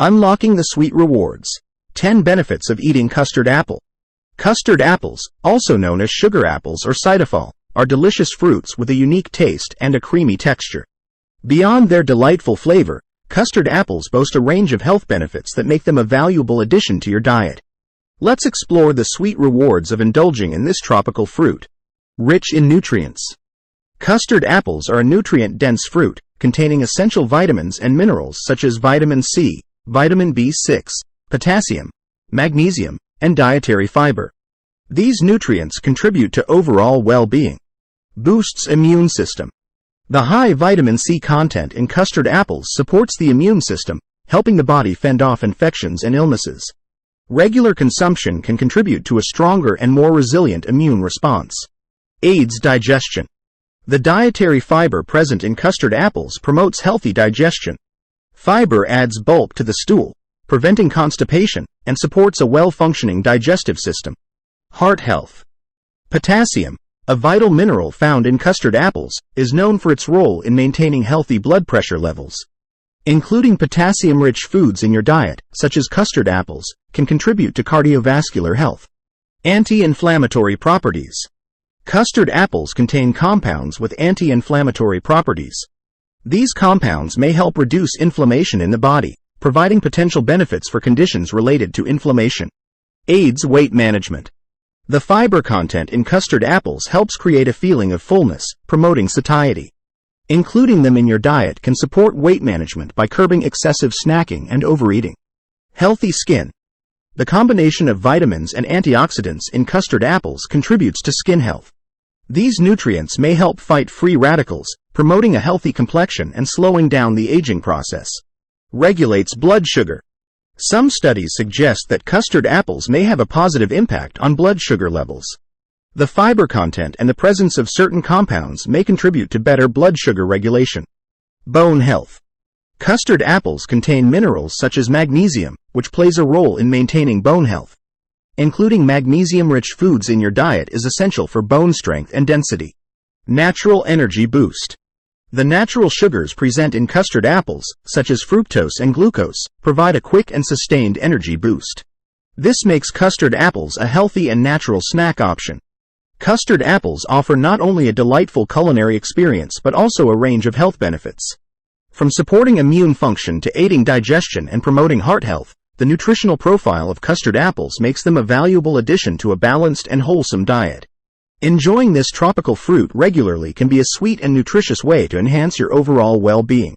Unlocking the sweet rewards. 10 benefits of eating custard apple. Custard apples, also known as sugar apples or cytophal, are delicious fruits with a unique taste and a creamy texture. Beyond their delightful flavor, custard apples boast a range of health benefits that make them a valuable addition to your diet. Let's explore the sweet rewards of indulging in this tropical fruit. Rich in nutrients. Custard apples are a nutrient-dense fruit, containing essential vitamins and minerals such as vitamin C, vitamin B6, potassium, magnesium, and dietary fiber. These nutrients contribute to overall well-being. Boosts immune system. The high vitamin C content in custard apples supports the immune system, helping the body fend off infections and illnesses. Regular consumption can contribute to a stronger and more resilient immune response. Aids digestion. The dietary fiber present in custard apples promotes healthy digestion. Fiber adds bulk to the stool, preventing constipation, and supports a well-functioning digestive system. Heart health. Potassium, a vital mineral found in custard apples, is known for its role in maintaining healthy blood pressure levels. Including potassium-rich foods in your diet, such as custard apples, can contribute to cardiovascular health. Anti-inflammatory properties. Custard apples contain compounds with anti-inflammatory properties. These compounds may help reduce inflammation in the body, providing potential benefits for conditions related to inflammation. Aids weight management. The fiber content in custard apples helps create a feeling of fullness, promoting satiety. Including them in your diet can support weight management by curbing excessive snacking and overeating. Healthy skin. The combination of vitamins and antioxidants in custard apples contributes to skin health. These nutrients may help fight free radicals, promoting a healthy complexion and slowing down the aging process. Regulates blood sugar. Some studies suggest that custard apples may have a positive impact on blood sugar levels. The fiber content and the presence of certain compounds may contribute to better blood sugar regulation. Bone health. Custard apples contain minerals such as magnesium, which plays a role in maintaining bone health. Including magnesium-rich foods in your diet is essential for bone strength and density. Natural energy boost. The natural sugars present in custard apples, such as fructose and glucose, provide a quick and sustained energy boost. This makes custard apples a healthy and natural snack option. Custard apples offer not only a delightful culinary experience but also a range of health benefits. From supporting immune function to aiding digestion and promoting heart health, the nutritional profile of custard apples makes them a valuable addition to a balanced and wholesome diet. Enjoying this tropical fruit regularly can be a sweet and nutritious way to enhance your overall well-being.